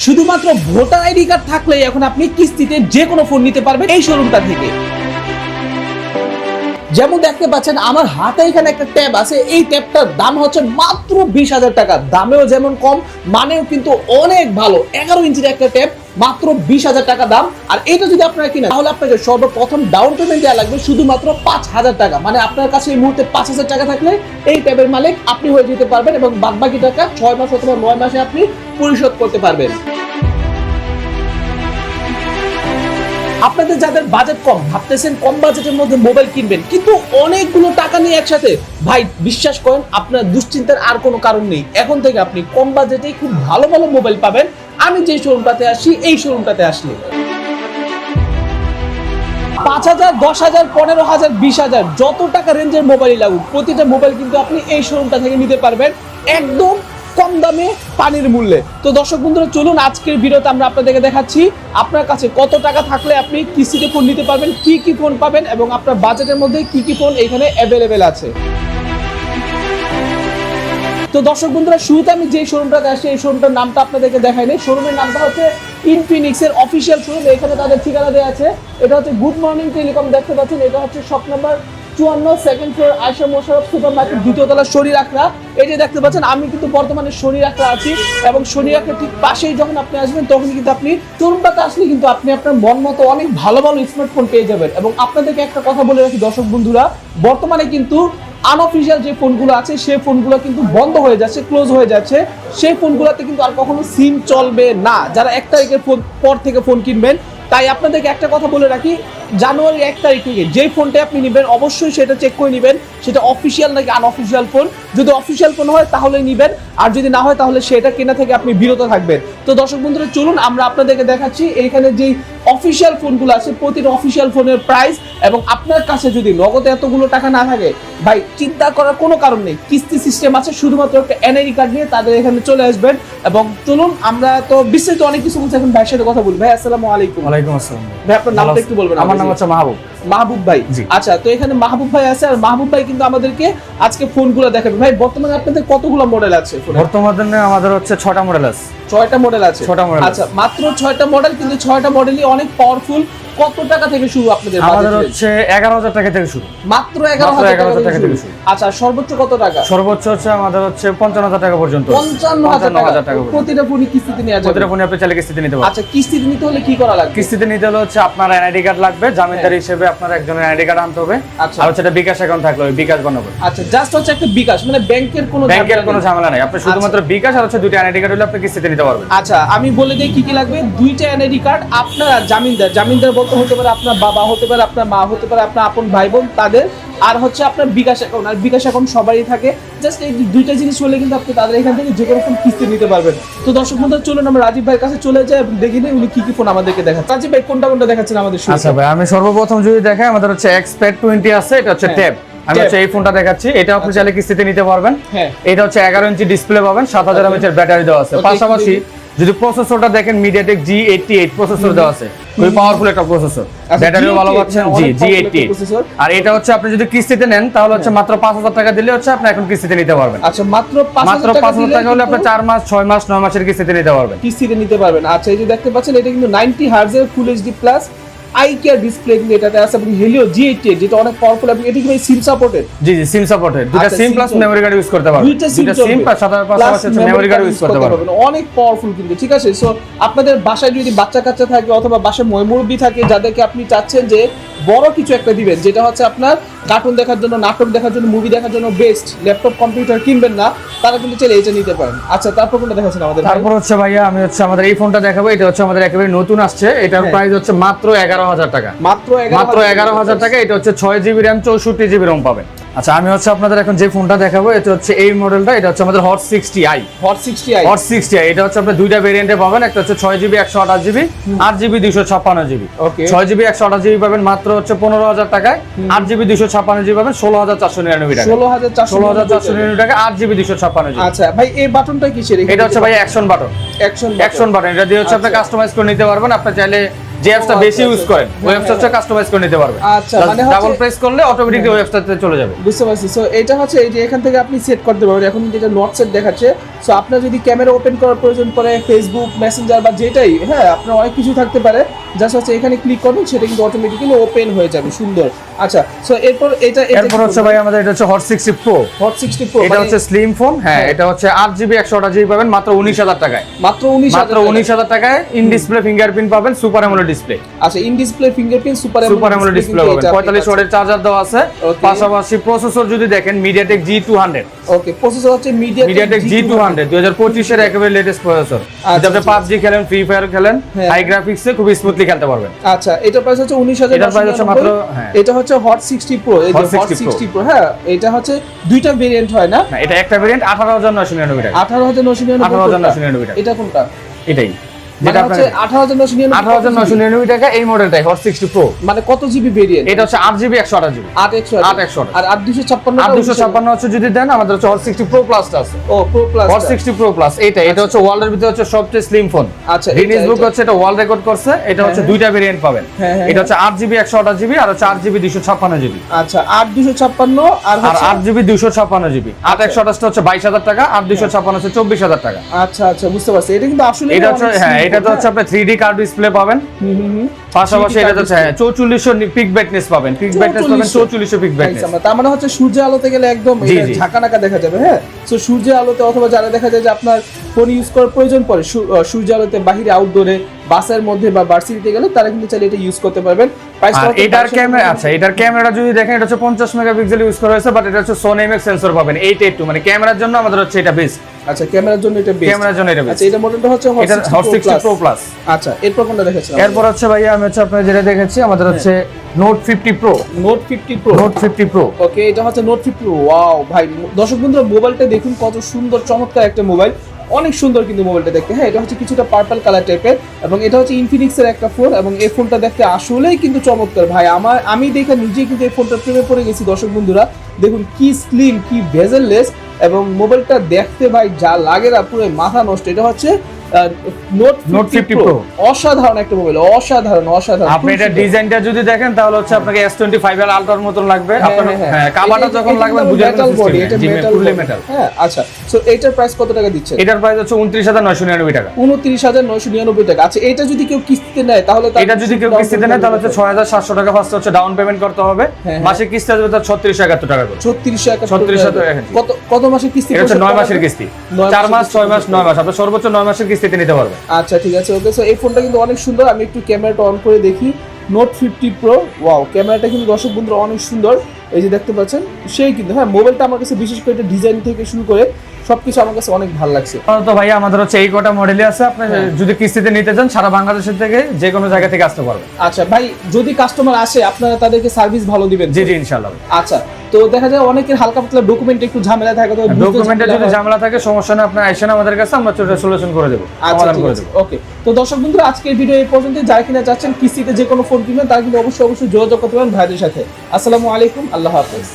শুধুমাত্র voter ID card থাকলেই এখন আপনি কিস্তিতে যে কোনো ফোন নিতে পারবেন এই শোরুমটা থেকে। যেমন দেখতে পাচ্ছেন আমার হাতে এখানে একটা ট্যাব আছে, এই ট্যাবটার দাম হচ্ছে মাত্র 20,000 টাকা। দামেও যেমন কম, মানেও কিন্তু অনেক ভালো। 11 ইঞ্চির একটা ট্যাব, মাত্র 20,000 টাকা দাম। আর এটা যদি আপনারা কিনেন তাহলে আপনাকে সর্বপ্রথম ডাউন পেমেন্ট দেওয়া লাগবে শুধুমাত্র 5,000 টাকা। মানে আপনার কাছে এই মুহূর্তে 5,000 টাকা থাকলে এই ট্যাবের মালিক আপনি হয়ে যেতে পারবেন এবং বাদবাকি টাকা 6 মাস অথবা 9 মাসে আপনি পরিশোধ করতে পারবেন। আপনাদের যাদের বাজেট কম, ভাবতেছেন কম বাজেটের মধ্যে মোবাইল কিনবেন কিন্তু অনেকগুলো টাকা নিয়ে একসাথে, ভাই বিশ্বাস করেন আপনার দুশ্চিন্তার আর কোনো কারণ নেই। এখন থেকে আপনি কম বাজেটেই খুব ভালো ভালো মোবাইল পাবেন আমি যে শোরুমটাতে আসি এই শোরুমটাতে আসলে। 5,000, 10,000, 15,000, 20,000 যত টাকা রেঞ্জের মোবাইল লাগুক প্রতিটা মোবাইল কিন্তু আপনি এই শোরুমটা থেকে নিতে পারবেন একদম কম দামে পানির মূল্যে। তো দর্শক বন্ধুরা চলুন আজকের ভিডিওতে আমরা আপনাদেরকে দেখাচ্ছি আপনার কাছে কত টাকা থাকলে আপনি কিস্তিতে ফোন নিতে পারবেন, কি কি ফোন পাবেন এবং আপনার বাজেটের মধ্যে কি কি ফোন এখানে অ্যাভেলেবেল আছে। তো দর্শক বন্ধুরা শুরুতে আমি যে শোরুমটাতে আসি এই শোরুমটার নামটা আপনাদেরকে দেখাই নাই। শোরুমের নামটা হচ্ছে ইনফিনিক্স এর অফিসিয়াল শোরুম। এখানে তাদের ঠিকানা দেওয়া আছে, এটা হচ্ছে গুড মর্নিং টেলিকম দেখতে পাচ্ছেন। এটা হচ্ছে shop number 54, second floor, Ayesha Mosharraf super market, দ্বিতীয় তলা, শরীর আখড়া। এই যে দেখতে পাচ্ছেন আমি কিন্তু বর্তমানে শরীর আখড়া আছি এবং শরীর আখড়া ঠিক পাশেই যখন আপনি আসবেন তখন কিন্তু আপনি শোরুমটাতে আসলে কিন্তু আপনি আপনার মন মতো অনেক ভালো ভালো স্মার্টফোন পেয়ে যাবেন। এবং আপনাদেরকে একটা কথা বলে রাখি দর্শক বন্ধুরা, বর্তমানে কিন্তু আনঅফিশিয়াল যে ফোনগুলো আছে সেই ফোনগুলো কিন্তু বন্ধ হয়ে যাচ্ছে, ক্লোজ হয়ে যাচ্ছে। সেই ফোনগুলোতে কিন্তু আর কখনো সিম চলবে না যারা 1 তারিখের পর থেকে ফোন কিনবেন। তাই আপনাদেরকে একটা কথা বলে রাখি, জানুয়ারি 1 তারিখ থেকে যেই ফোনটা আপনি নেবেন অবশ্যই সেটা চেক করে নেবেন সেটা অফিসিয়াল নাকি আনঅফিসিয়াল ফোন। যদি অফিসিয়াল ফোন হয় তাহলে নেবেন, আর যদি না হয় তাহলে সেটা কেনা থেকে আপনি বিরত থাকবেন। তো দর্শক বন্ধুরা চলুন আমরা আপনাদেরকে দেখাচ্ছি এইখানে যেই অফিসিয়াল ফোনগুলো আছে প্রতিটা অফিসিয়াল ফোনের প্রাইস। এবং আপনার কাছে যদি নগদে এতগুলো টাকা না থাকে ভাই চিন্তা করার কোনো কারণ নেই, কিস্তি সিস্টেম আছে। শুধুমাত্র একটা এনআইডি কার্ড নিয়ে তাদের এখানে চলে আসবেন। এবং চলুন আমরা তো বিস্তারিত অনেক কিছু বলছি, এখন ভাইয়ের সাথে কথা বলি। ভাই আসসালামু আলাইকুম। ওয়ালাইকুম আসসালাম। ভাই আপনার নামটা একটু বলবেন? আমার নাম হচ্ছে মাহবুব। মাহবুব ভাই, আচ্ছা। তো এখানে মাহবুব ভাই আছে আর মাহবুব ভাই কিন্তু আমাদেরকে আজকে ফোনগুলো দেখাবে। ভাই বর্তমানে আপনাদের কতগুলো মডেল আছে ফোনে? বর্তমানে আমাদের হচ্ছে 6টা মডেল আছে। 6টা মডেল আছে। 6টা মডেল। আচ্ছা মাত্র 6টা মডেল, কিন্তু 6টা মডেলই অনেক পাওয়ারফুল। কত টাকা থেকে শুরু আপনাদের? আমাদের হচ্ছে 11,000 টাকা থেকে শুরু। মাত্র 11,000 টাকা থেকে শুরু। আচ্ছা সর্বোচ্চ কত টাকা? সর্বোচ্চ হচ্ছে আমাদের হচ্ছে 55,000 টাকা পর্যন্ত। 55,000 টাকা। প্রতিটা ফোনই কিস্তিতে নেওয়া যাবে? প্রতিটা ফোনে আপনি চাইলে কিস্তিতে নিতে পারবেন। আচ্ছা কিস্তিতে নিতে হলে কি করা লাগবে? কিস্তিতে নিতে হলে হচ্ছে আপনার এনআইডি কার্ড লাগবে, জামিনদার হিসেবে আপনার একজনের এনআইডি কার্ড আনতে হবে। আচ্ছা। আর হচ্ছে এটা বিকাশ অ্যাকাউন্ট থাকলে ওই বিকাশ বানাবে। আচ্ছা জাস্ট হচ্ছে একটা বিকাশ, মানে ব্যাংকের কোনো ঝামেলা নাই। আপনি শুধুমাত্র বিকাশ আর হচ্ছে দুইটা এনআইডি কার্ড হলে আপনি কিস্তিতে নিতে পারবেন। আচ্ছা আমি বলে দিই কি কি লাগবে। 2টা এনআইডি কার্ড, আপনার জামিনদার বলতে হতে পারে আপনার বাবা, হতে পারে আপনার মা, হতে পারে আপনার আপন ভাই বোন তাদের, আর হচ্ছে আপনার বিকাশ অ্যাকাউন্ট। আর বিকাশ অ্যাকাউন্ট সবারই থাকে। জাস্ট এই 2টা জিনিস হলে কিন্তু আপনি তাদের এখান থেকে যে কোনো ফোন কিস্তি নিতে পারবেন। তো দর্শক বন্ধুরা চলুন আমরা রাজীব ভাইয়ের কাছে চলে যাই এবং দেখি নিই উনি কি কি ফোন আমাদেরকে দেখাচ্ছেন। রাজীব ভাই কোনটা দেখাচ্ছেন আমাদের? আচ্ছা ভাই আমি সর্বপ্রথম যদি দেখাই আমাদের হচ্ছে Xpad 20 আছে, এটা হচ্ছে ট্যাব। আমি হচ্ছে এই ফোনটা দেখাচ্ছি, এটা আপনি চাইলে কিস্তিতে নিতে পারবেন। এটা হচ্ছে 11 ইঞ্চি ডিসপ্লে পাবেন, 7000 mAh এর ব্যাটারি দেওয়া আছে। পাশাপাশি যদি প্রসেসরটা দেখেন MediaTek G88 প্রসেসর দেওয়া আছে, খুবই পাওয়ারফুল একটা প্রসেসর। ব্যাটারিও ভালো পাচ্ছেন, G88। আর এটা হচ্ছে আপনি যদি কিস্তিতে নেন তাহলে হচ্ছে মাত্র 5,000 টাকা দিলে হচ্ছে আপনি এখন কিস্তিতে নিতে পারবেন। আচ্ছা মাত্র 5,000 টাকা হলে আপনি 4 মাস 6 মাস 9 মাসের কিস্তিতে নিতে পারবেন। কিস্তিতে নিতে পারবেন। আচ্ছা এই যে দেখতে পাচ্ছেন এটা কিন্তু 90 হার্টজ এর full HD plus ICARE display কিন্তু এটাতে আছে এবং হেলিও G88 যেটা অনেক পাওয়ারফুল এবং এটা কি সিম সাপোর্টেড? জি সিম সাপোর্টেড। দুটো সিম প্লাস মেমরি কার্ড ইউজ করতে পারবেন। দুটো সিম প্লাস পাশাপাশি মেমরি কার্ড ইউজ করতে পারবেন। অনেক পাওয়ারফুল কিন্তু, ঠিক আছে। সো আপনাদের বাসায় যদি বাচ্চা কাচ্চা থাকে অথবা বাসায় মুরব্বি থাকে যাদেরকে আপনি চাচ্ছেন যে বড় কিছু একটা দিবেন, যেটা হচ্ছে আপনার কার্টুন দেখার জন্য, নাটক দেখার জন্য, মুভি দেখার জন্য বেস্ট, ল্যাপটপ কম্পিউটার কিনবেন না, তারা কিন্তু চাইলে এটা নিতে পারেন। আচ্ছা তারপর কোনটা দেখাচ্ছেন আমাদের? তারপর হচ্ছে ভাইয়া আমি হচ্ছে আমাদের এই ফোনটা দেখাবো। এটা হচ্ছে আমাদের একেবারে নতুন আসছে, এটার প্রাইস হচ্ছে মাত্র 11,000 টাকা। মাত্র 11,000 টাকা। এটা হচ্ছে 6GB RAM 64GB ROM পাবেন। আচ্ছা আমি হচ্ছে আপনাদের এখন যে ফোনটা দেখাবো এটা হচ্ছে এই মডেলটা, এটা হচ্ছে আমাদের Hot 60i। এটা হচ্ছে আপনি দুইটা ভেরিয়েন্টে পাবেন, একটা হচ্ছে 6GB 128GB, 8GB 256GB। 6GB 128GB পাবেন মাত্র হচ্ছে 15,000 টাকায়, 8GB 256GB পাবেন 16,499 টাকা। 16,499 টাকা, 8GB 256GB। আচ্ছা ভাই এই বাটনটা কিসের? এটা হচ্ছে ভাই অ্যাকশন বাটন। এটা দিয়ে হচ্ছে আপনি কাস্টমাইজ করে নিতে পারবেন। আপনি চাইলে যে অ্যাপসটা বেশি ইউজ করেন ওই অ্যাপসটা কাস্টমাইজ করে নিতে পারবেন। আচ্ছা মানে ডাবল প্রেস করলে অটোমেটিক ওই অ্যাপসটাতে চলে যাবে। বুঝতে পারছি। সো এটা হচ্ছে এই যে এখান থেকে আপনি সেট করতে পারবেন। এখন যেটা নট সেট দেখাচ্ছে, সো আপনার যদি ক্যামেরা ওপেন করার প্রয়োজন পড়ে, ফেসবুক, মেসেঞ্জার বা যেটাই, হ্যাঁ আপনার অনেক কিছু থাকতে পারে, জাস্ট হচ্ছে এখানে ক্লিক করবেন, সেটা কিন্তু অটোমেটিক্যালি ওপেন হয়ে যাবে, সুন্দর। আচ্ছা, সো এরপর এরপর হচ্ছে ভাই আমাদের এটা হচ্ছে হট 60 প্রো। হট 60 প্রো এটা হচ্ছে স্লিম ফোন, হ্যাঁ এটা হচ্ছে 8GB 128GB পাবেন মাত্র 19,000 টাকায়। মাত্র 19,000 টাকায়। ইন ডিসপ্লে ফিঙ্গারপ্রিন্ট পাবেন, সুপার অ্যামোলেড ডিসপ্লে। আচ্ছা, in display fingerprint, super AMOLED display পাবেন, 45 ওয়াটের চার্জার দেওয়া আছে। পাশাপাশি প্রসেসর যদি দেখেন MediaTek G200। ওকে, প্রসেসর হচ্ছে MediaTek G200 2025 এর একেবারে লেটেস্ট প্রসেসর। যদি PUBG খেলেন, ফ্রি ফায়ার খেলেন, হাই গ্রাফিক্সে খুব স্মুথলি খেলতে পারবেন। আচ্ছা, এটা প্রাইস হচ্ছে 19,000। এটার প্রাইস হচ্ছে মাত্র, হ্যাঁ এটা হচ্ছে হট 60 প্রো। এই যে হট 60 প্রো, হ্যাঁ এটা হচ্ছে দুইটা ভেরিয়েন্ট হয় না? এটা একটা ভেরিয়েন্ট 18,999 টাকা। 18,999 টাকা। এটা কোনটা? এটাই যেটা হচ্ছে 18,999 টাকা। এই মডেলটাই হট 60 প্রো। মানে কত জিবি ভেরিয়েন্ট? এটা হচ্ছে 8GB 128GB। 8 আর 256 856 হচ্ছে যদি দেন, আমাদের হচ্ছে হট 60 প্রো প্লাসটা আছে। ও pro plus, hot 60 pro plus এটা হচ্ছে ওয়ার্ল্ডের ভিতরে হচ্ছে সবচেয়ে স্লিম ফোন। আচ্ছা, গিনেস বুক হচ্ছে এটা ওয়ার্ল্ড রেকর্ড করছে। এটা হচ্ছে দুইটা ভেরিয়েন্ট পাবেন। এটা হচ্ছে 8GB 128GB আর হচ্ছে 8GB 256GB। আচ্ছা, 8 256 আর 8GB 256GB। 8 128 টা হচ্ছে 22,000 টাকা, 8 256 হচ্ছে 24,000 টাকা। আচ্ছা আচ্ছা, বুঝতে পারছি। এটা কিন্তু আসলে এটা হচ্ছে, হ্যাঁ এটা তো হচ্ছে আপনি 3D কার্ড ডিসপ্লে পাবেন। পাশাপাশি এটা হচ্ছে 4400 পিক ব্রাইটনেস পাবেন। পিক ব্রাইটনেস পাবেন 4400 পিক ব্রাইটনেস। তার মানে হচ্ছে সূর্য আলোতে গেলে একদম ঝাঁকানাকা দেখা যাবে। হ্যাঁ, সো সূর্য আলোতে অথবা যারা দেখা যায় যে আপনার ফোন ইউজ করার প্রয়োজন পড়ে সূর্য আলোতে, বাহিরে আউটডোরে, বাসের মধ্যে বা ভার্সিটিতে গেলে, তারা কিন্তু চাইলে এটা ইউজ করতে পারবেন। এটার ক্যামেরা, আচ্ছা এটার ক্যামেরা যদি দেখেন, এটা হচ্ছে 50 মেগাপিক্সেল ইউজ করা হয়েছে, বাট এটা হচ্ছে Sony IMX সেন্সর পাবেন 882। মানে ক্যামেরার জন্য আমাদের হচ্ছে এটা বেস্ট। আচ্ছা, ক্যামেরার জন্য এটা বেস্ট। ক্যামেরার জন্য এটা বেস্ট। আচ্ছা, এটা মডেলটা হচ্ছে হট 60 প্রো প্লাস। আচ্ছা, এরপর কোনটা দেখাচ্ছেন? এরপর হচ্ছে ভাইয়া আমি হচ্ছে আপনাদের যেটা দেখাচ্ছি, আমাদের হচ্ছে note 50 pro. Note 50 pro. Note 50 pro. Okay, এটা হচ্ছে নোট 50 প্রো। ওয়াও ভাই, দর্শক বন্ধুরা মোবাইলটা দেখুন কত সুন্দর, চমৎকার একটা মোবাইল, অনেক সুন্দর কিন্তু মোবাইলটা দেখতে। হ্যাঁ, এটা হচ্ছে কিছুটা পার্পল কালার টাইপের, এবং এটা হচ্ছে ইনফিনিক্সের একটা ফোন, এবং এই ফোনটা দেখতে আসলেই কিন্তু চমৎকার ভাই। আমি দেখে নিজেই কিন্তু এই ফোনটার প্রেমে পড়ে গেছি। দর্শক বন্ধুরা দেখুন কি স্লিম, কি বেজেললেস, এবং মোবাইলটা দেখতে ভাই যা লাগে না, পুরো মাথা নষ্ট। এটা হচ্ছে নোট 50 প্রো। অসাধারণ একটা মোবাইল, অসাধারণ। আপনি এটা ডিজাইনটা যদি দেখেন, তাহলে হচ্ছে আপনাকে S25 এর আলট্রার মতন লাগবে। আপনার হ্যাঁ কাভারটা যখন লাগবে বুঝে মেটাল বডি, এটা ফুললি মেটাল। হ্যাঁ, আচ্ছা, সো এটার প্রাইস কত টাকা দিচ্ছে? এটার প্রাইস হচ্ছে 29,999 টাকা। 29,999 টাকা। আচ্ছা, এটা যদি কেউ কিস্তিতে নেয়, তাহলে এটা যদি কেউ কিস্তিতে নেয়, তাহলে হচ্ছে 6,700 টাকা ফার্স্ট হচ্ছে ডাউন পেমেন্ট করতে হবে। মাসে কিস্তি আসবে তার 3671 টাকা করে। 3671 টাকা। কত মাসের কিস্তি? এটা হচ্ছে 9 মাসের কিস্তি। 4 মাস, 6 মাস, 9 মাস। আপনি সর্বোচ্চ 9 মাসের কিস্তিতে নিতে পারবেন। আচ্ছা, ঠিক আছে, ওকে। সো এই ফোনটা কিন্তু অনেক সুন্দর। আমি একটু ক্যামেরাটা অন করে দেখি। নোট 50 প্রো, ওয়াও, ক্যামেরাটা কিন্তু দর্শক বন্ধুরা অনেক সুন্দর। এই যে দেখতে পাচ্ছেন, সেই কিন্তু, হ্যাঁ মোবাইলটা আমার কাছে বিশেষ করে ডিজাইন থেকে শুরু করে সবকিছু আমার কাছে অনেক ভালো লাগছে। তো ভাই আমাদের হচ্ছে এই কটা মডেলই আছে। আপনি যদি কিস্তিতে নিতে চান, সারা বাংলাদেশের থেকে যে কোনো জায়গা থেকে আসতে পারবেন। আচ্ছা ভাই, যদি কাস্টমার আসে, আপনারা তাদেরকে সার্ভিস ভালো দিবেন? জি ইনশাআল্লাহ। আচ্ছা, তো দেখা যায় অনেকের হালকা পাতলা ডকুমেন্ট একটু ঝামেলা থাকে, তো ডকুমেন্টে যদি ঝামেলা থাকে, সমস্যা না, আপনি আইসেন আমাদের কাছে, আমরা সলিউশন করে দেব, সমাধান করে দেব। ওকে, তো দর্শক বন্ধুরা আজকের ভিডিও এই পর্যন্ত। যারা কিনা চাচ্ছেন কিস্তিতে যে কোনো ফোন কিনবেন, তারা কিন্তু অবশ্যই যোগাযোগ করতে পারেন ভাইদের সাথে। আসসালামু আলাইকুম, আল্লাহ হাফেজ।